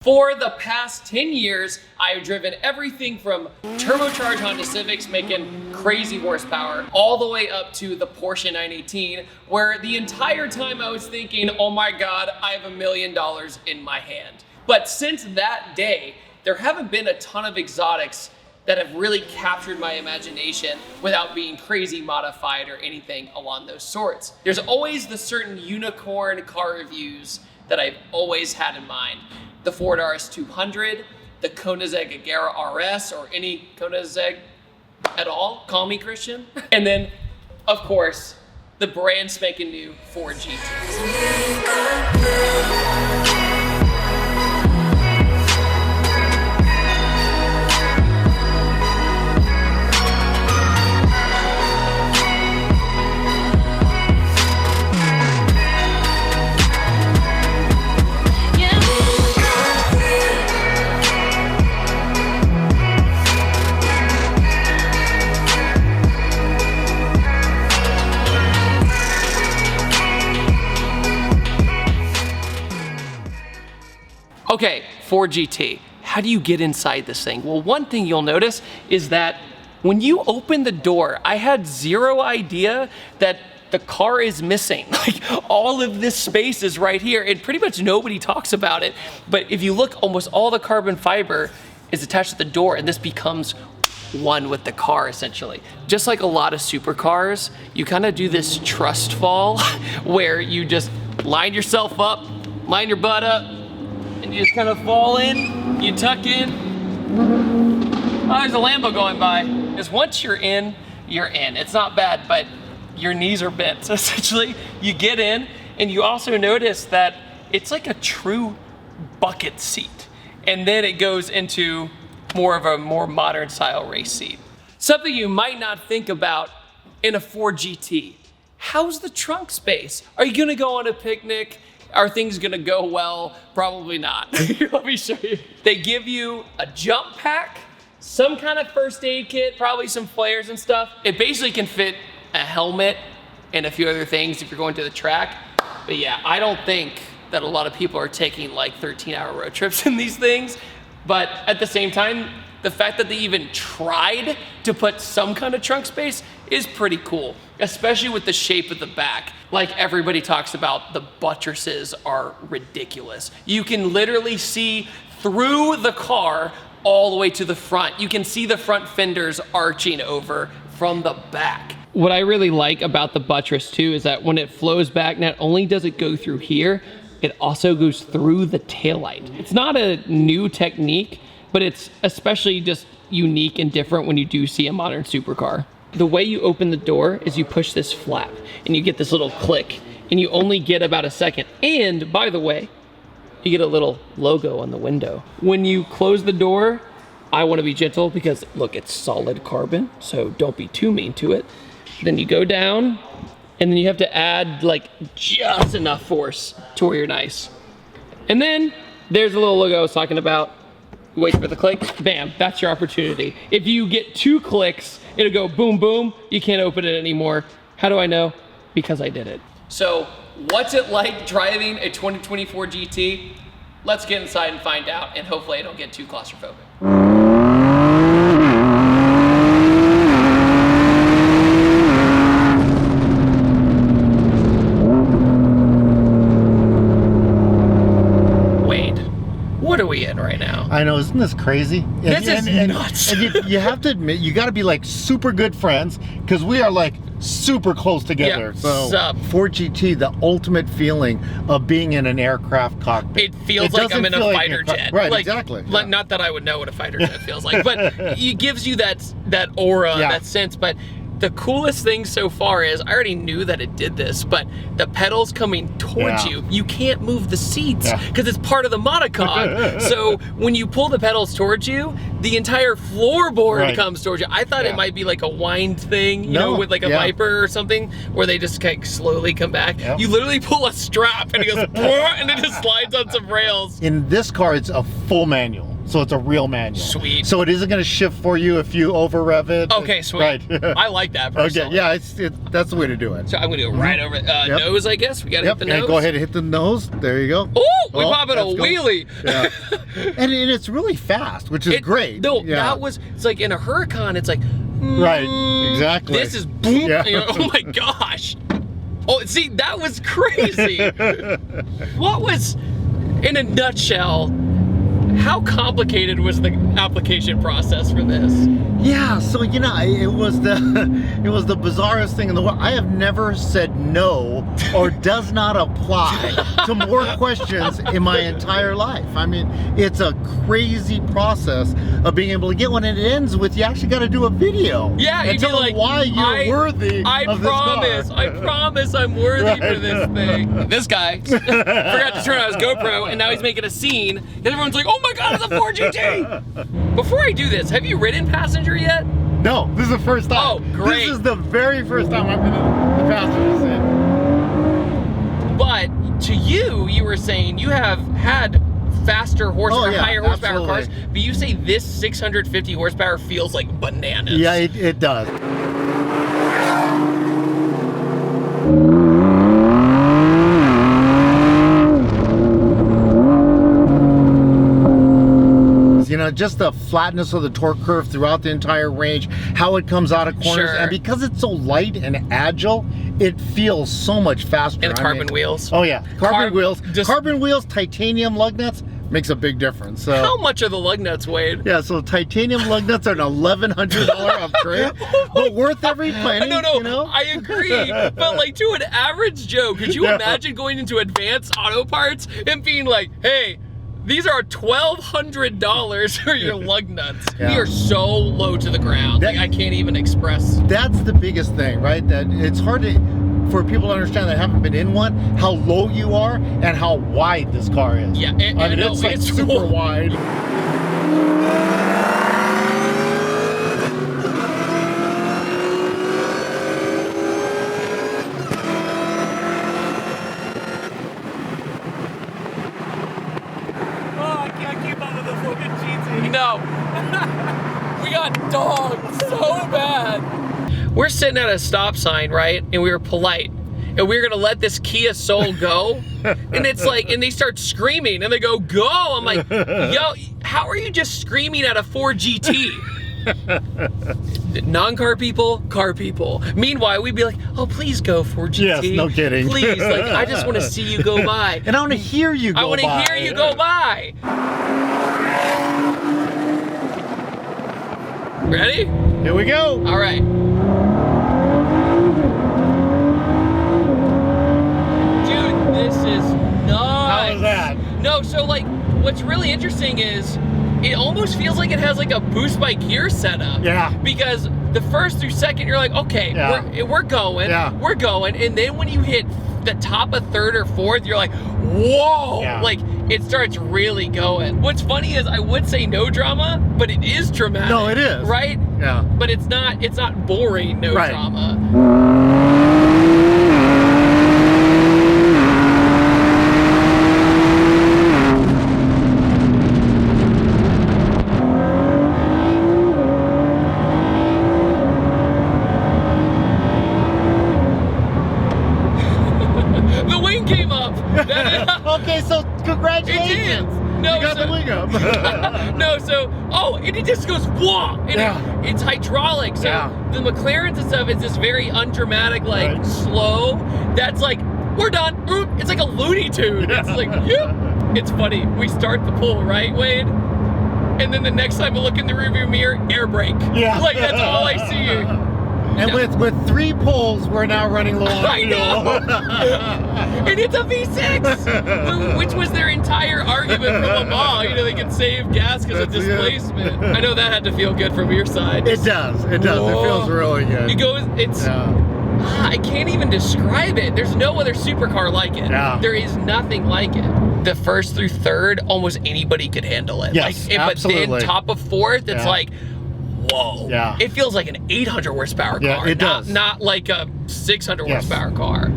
For the past 10 years, I have driven everything from turbocharged Honda Civics making crazy horsepower all the way up to the Porsche 918, where the entire time I was thinking, oh my God, I have $1 million in my hand. But since that day, there haven't been a ton of exotics that have really captured my imagination without being crazy modified or anything along those sorts. There's always the certain unicorn car reviews that I've always had in mind. The Ford RS200, the Koenigsegg Agera RS, or any Koenigsegg at all, call me Christian. And then, of course, the brand spanking new Ford GT. Okay, Ford GT, how do you get inside this thing? Well, one thing you'll notice is that when you open the door, I had zero idea that the car is missing. Like, all of this space is right here, and pretty much nobody talks about it. But if you look, almost all the carbon fiber is attached to the door, and this becomes one with the car, essentially. Just like a lot of supercars, you kind of do this trust fall where you just line yourself up, line your butt up, and you just kind of fall in, you tuck in. Oh, there's a Lambo going by. Because once you're in, you're in. It's not bad, but your knees are bent. So essentially, you get in, and you also notice that it's like a true bucket seat. And then it goes into more of a more modern style race seat. Something you might not think about in a Ford GT. How's the trunk space? Are you gonna go on a picnic? Are things gonna go well? Probably not. Let me show you. They give you a jump pack, some kind of first aid kit, probably some flares and stuff. It basically can fit a helmet and a few other things if you're going to the track. But yeah, I don't think that a lot of people are taking like 13-hour road trips in these things. But at the same time, the fact that they even tried to put some kind of trunk space is pretty cool, especially with the shape of the back. Like everybody talks about, the buttresses are ridiculous. You can literally see through the car all the way to the front. You can see the front fenders arching over from the back. What I really like about the buttress too is that when it flows back, not only does it go through here, it also goes through the taillight. It's not a new technique, but it's especially just unique and different when you do see a modern supercar. The way you open the door is you push this flap and you get this little click, and you only get about a second. And by the way, you get a little logo on the window. When you close the door, I want to be gentle because look, it's solid carbon, so don't be too mean to it. Then you go down, and then you have to add like just enough force to where you're nice. And then there's the little logo I was talking about. Wait for the click, bam, that's your opportunity. If you get 2 clicks, it'll go boom, boom, you can't open it anymore. How do I know? Because I did it. So what's it like driving a 2024 GT? Let's get inside and find out, and hopefully I don't get too claustrophobic. What are we in right now? I know, isn't this crazy? This is nuts. And you have to admit, you got to be like super good friends because we are like super close together. Yeah, so Ford GT, the ultimate feeling of being in an aircraft cockpit. It feels like I'm in a fighter jet. Right, like, exactly. Like, yeah. Not that I would know what a fighter jet feels like, but it gives you that aura, that sense. But the coolest thing so far is, I already knew that it did this, but the pedals coming towards you can't move the seats because it's part of the monocog. So when you pull the pedals towards you, the entire floorboard comes towards you. I thought it might be like a wind thing, you know, with like a Viper or something, where they just kind of slowly come back. You literally pull a strap and it goes, and it just slides on some rails. In this car, it's a full manual. so it's a real manual. Sweet. So it isn't going to shift for you if you over rev it. Okay, sweet. Right. I like that personally. Okay, yeah, that's the way to do it. So I'm gonna go right over nose, I guess. We gotta hit the nose. And go ahead and hit the nose. There you go. Ooh, we popping a wheelie. Yeah. and it's really fast, which is great. No, that was, it's like in a Huracan, it's like, right, exactly. This is boom. Yeah. You know, oh my gosh. Oh, see, that was crazy. What was, in a nutshell, how complicated was the application process for this? Yeah, so you know, it was the bizarrest thing in the world. I have never said no or does not apply to more questions in my entire life. I mean, it's a crazy process of being able to get one, and it ends with you actually got to do a video. Yeah, and tell them why you're worthy of this car. I promise I'm worthy for this thing. This guy forgot to turn on his GoPro, and now he's making a scene, and everyone's like, oh my god, it's a 4GT! Before I do this, have you ridden passenger yet? No, this is the first time. Oh, great. This is the very first time I've been in the passenger seat. But to you were saying you have had faster horsepower, higher horsepower cars, but you say this 650 horsepower feels like bananas. Yeah, it does. You know, just the flatness of the torque curve throughout the entire range, how it comes out of corners, and because it's so light and agile, it feels so much faster. And the carbon wheels. Oh yeah, carbon wheels, titanium lug nuts makes a big difference. So how much are the lug nuts, Wade? Yeah, so titanium lug nuts are an $1,100 upgrade, but worth every penny. No, you know? I agree. But like to an average Joe, could you imagine going into Advanced Auto Parts and being like, hey, these are $1,200 for your lug nuts. Yeah. We are so low to the ground. Like, I can't even express. That's the biggest thing, right? That it's hard for people to understand that haven't been in one, how low you are and how wide this car is. Yeah, I mean, it's like super wide. No. We got dogged so bad. We're sitting at a stop sign, right? And we were polite. And we were gonna let this Kia Soul go. And it's like, and they start screaming and they go, go. I'm like, yo, how are you just screaming at a 4GT? Non-car people, car people. Meanwhile, we'd be like, oh, please go 4GT. Yes, no kidding. Please, like, I just want to see you go by. And I want to hear you go by. I want to hear you go by. Ready? Here we go. All right. Dude, this is nuts. How is that? No, so like, what's really interesting is it almost feels like it has like a boost by gear setup. Yeah. Because the first through second, you're like, okay, we're going, we're going. And then when you hit the top of third or fourth, you're like, whoa, like it starts really going. What's funny is I would say no drama, but it is dramatic. No, it is. Right? Yeah. But it's not boring no drama. The wing came up. Okay, so congratulations. It did. No, you got the wing up. No, so, and it just goes, whoa, and it's hydraulic. So the McLarens and stuff is this very undramatic, like slow. That's like, we're done. It's like a Looney Tune. It's like, It's funny. We start the pull, right, Wade? And then the next time I look in the rearview mirror, air brake. Yeah. Like, that's all I see. And with 3 pulls, we're now running low on fuel. And it's a V6, which was their entire argument for Le Mans. You know, they can save gas because of displacement. I know that had to feel good from your side. It does. It does. Whoa. It feels really good. It goes. It's. I can't even describe it. There's no other supercar like it. There is nothing like it. The first through third, almost anybody could handle it. Yes, absolutely. But then top of fourth, it's like, whoa. Yeah. It feels like an 800 horsepower car. Yeah, it does. Not like a 600 horsepower car.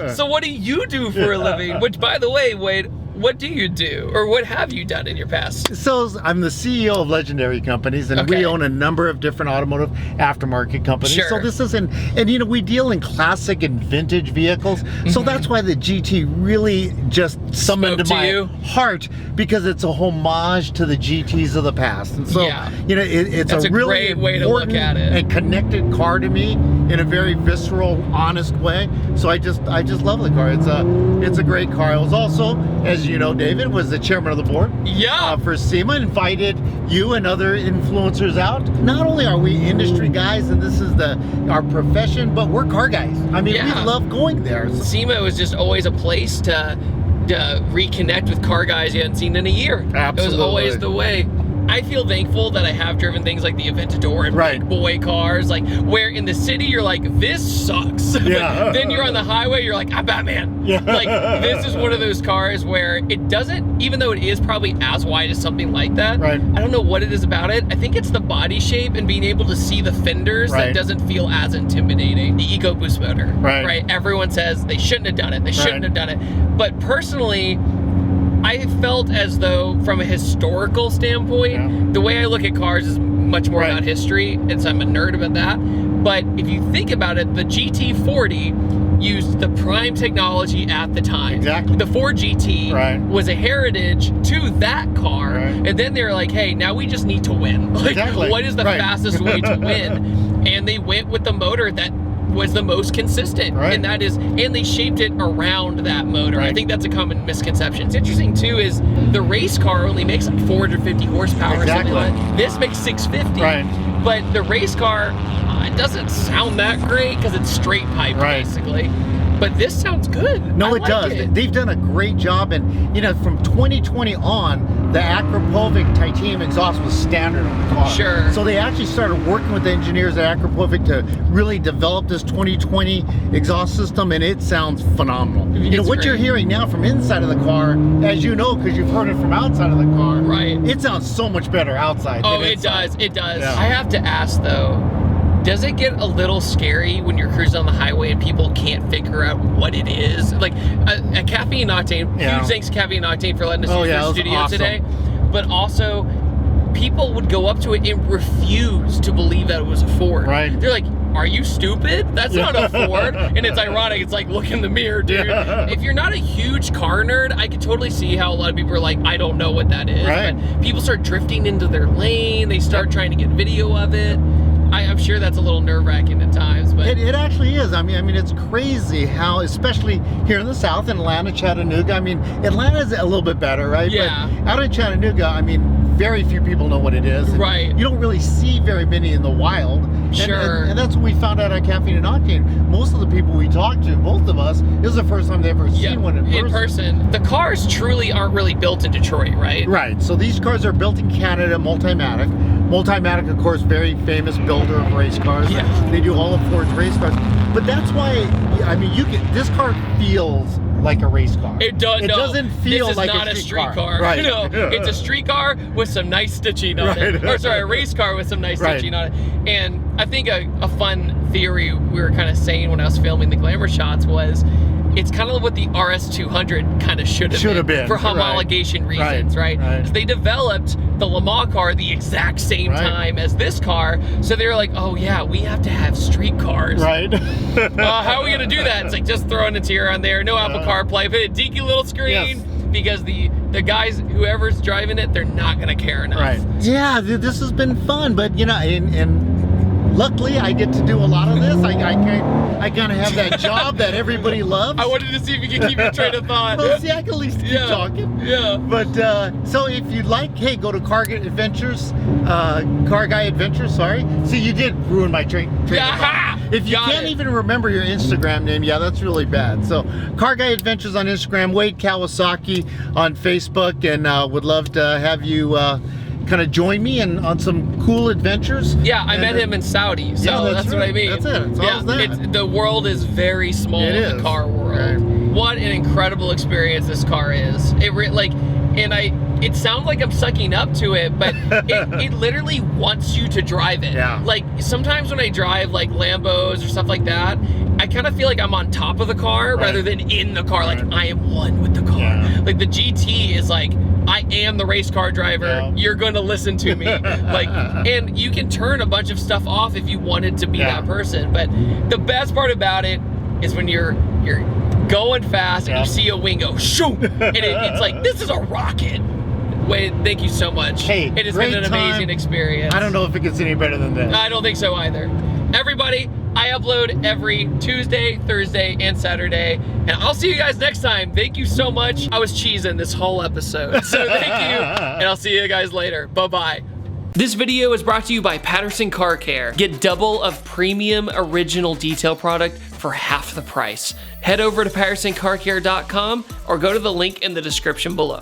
So what do you do for a living? Which, by the way, Wade, what do you do, or what have you done in your past? So I'm the CEO of Legendary Companies, and we own a number of different automotive aftermarket companies. Sure. So this is and you know, we deal in classic and vintage vehicles. So that's why the GT really just summoned to my heart, because it's a homage to the GTs of the past. And so you know, it's a really great way to look at it, and connected car to me in a very visceral, honest way. So I just love the car. It's a great car. I was also, as you know, David, was the chairman of the board for SEMA, invited you and other influencers out. Not only are we industry guys, and this is our profession, but we're car guys. I mean, we love going there. SEMA was just always a place to reconnect with car guys you hadn't seen in a year. Absolutely. It was always the way. I feel thankful that I have driven things like the Aventador and big boy cars, like where in the city you're like, this sucks. But then you're on the highway, you're like, I'm Batman. Like, this is one of those cars where it doesn't, even though it is probably as wide as something like that, I don't know what it is about it. I think it's the body shape and being able to see the fenders that doesn't feel as intimidating. The EcoBoost motor, right? Everyone says they shouldn't have done it. They shouldn't have done it. But personally, I felt as though, from a historical standpoint, the way I look at cars is much more about history, and so I'm a nerd about that. But if you think about it, the GT40 used the prime technology at the time. The Ford GT was a heritage to that car, and then they're like, hey, now we just need to win. Like, what is the fastest way to win? And they went with the motor that was the most consistent, and that is, and they shaped it around that motor. I think that's a common misconception. It's interesting too, is the race car only makes like 450 horsepower or something like that. This makes 650, but the race car, it doesn't sound that great because it's straight pipe basically. But this sounds good. No, it does. They've done a great job, and you know, from 2020 on, the Akrapovic titanium exhaust was standard on the car. So they actually started working with the engineers at Akrapovic to really develop this 2020 exhaust system, and it sounds phenomenal. You know what you're hearing now from inside of the car, as you know, because you've heard it from outside of the car. It sounds so much better outside. Oh, it does. It does. I have to ask though, does it get a little scary when you're cruising on the highway and people can't figure out what it is? Like a Caffeine Octane, huge thanks to Caffeine Octane for letting us use the studio today. But also, people would go up to it and refuse to believe that it was a Ford. They're like, are you stupid? That's not a Ford. And it's ironic, it's like, look in the mirror, dude. If you're not a huge car nerd, I can totally see how a lot of people are like, I don't know what that is. But people start drifting into their lane, they start trying to get video of it. I'm sure that's a little nerve-wracking at times, but it actually is. I mean, it's crazy how, especially here in the South, in Atlanta, Chattanooga. I mean, Atlanta's a little bit better, right? But out in Chattanooga, I mean, very few people know what it is. You don't really see very many in the wild. And that's what we found out at Caffeine and Octane. Most of the people we talked to, both of us, this is the first time they've ever seen one in person. The cars truly aren't really built in Detroit, right? So these cars are built in Canada, Multimatic. Multimatic, of course, very famous builder of race cars. They do all of Ford's race cars. But that's why, I mean, this car feels like a race car. It does. It doesn't feel like a street car. No, it's a street car with some nice stitching on it. Or sorry, a race car with some nice stitching on it. And I think a fun theory we were kind of saying when I was filming the glamour shots was, it's kind of what the RS200 kind of should have been for homologation reasons, right? They developed the Le Mans car the exact same time as this car, so they were like, oh yeah, we have to have street cars. How are we gonna do that? It's like, just throw an interior on there, no Apple CarPlay, put a dinky little screen, because the guys, whoever's driving it, they're not gonna care enough. Yeah, this has been fun, but you know, and luckily I get to do a lot of this. I kind of have that job that everybody loves. I wanted to see if you could keep your train of thought. Well, see, I can at least keep talking. But so if you'd like, hey, go to Car Guy Adventures, sorry. See, you did ruin my train of thought. If you can't even remember your Instagram name, that's really bad. So Car Guy Adventures on Instagram, Wade Kawasaki on Facebook, and would love to have you kind of join me on some cool adventures. I met him in Saudi, so that's what I mean. That's it. It's all that. The world is very small in the car world. What an incredible experience this car is. And it sounds like I'm sucking up to it, but it literally wants you to drive it. Yeah. Like sometimes when I drive like Lambos or stuff like that, I kind of feel like I'm on top of the car rather than in the car. Like I am one with the car. Yeah. Like the GT is like, I am the race car driver. Yeah. You're going to listen to me. Like, and you can turn a bunch of stuff off if you wanted to be that person. But the best part about it is when you're going fast and you see a wing go shoot, and it's like, this is a rocket. Wade, thank you so much. Hey, it has been an amazing experience. I don't know if it gets any better than this. I don't think so either. Everybody, I upload every Tuesday, Thursday, and Saturday. And I'll see you guys next time. Thank you so much. I was cheesing this whole episode. So thank you. And I'll see you guys later. Bye-bye. This video is brought to you by Patterson Car Care. Get double of premium original detail product for half the price. Head over to PattersonCarCare.com or go to the link in the description below.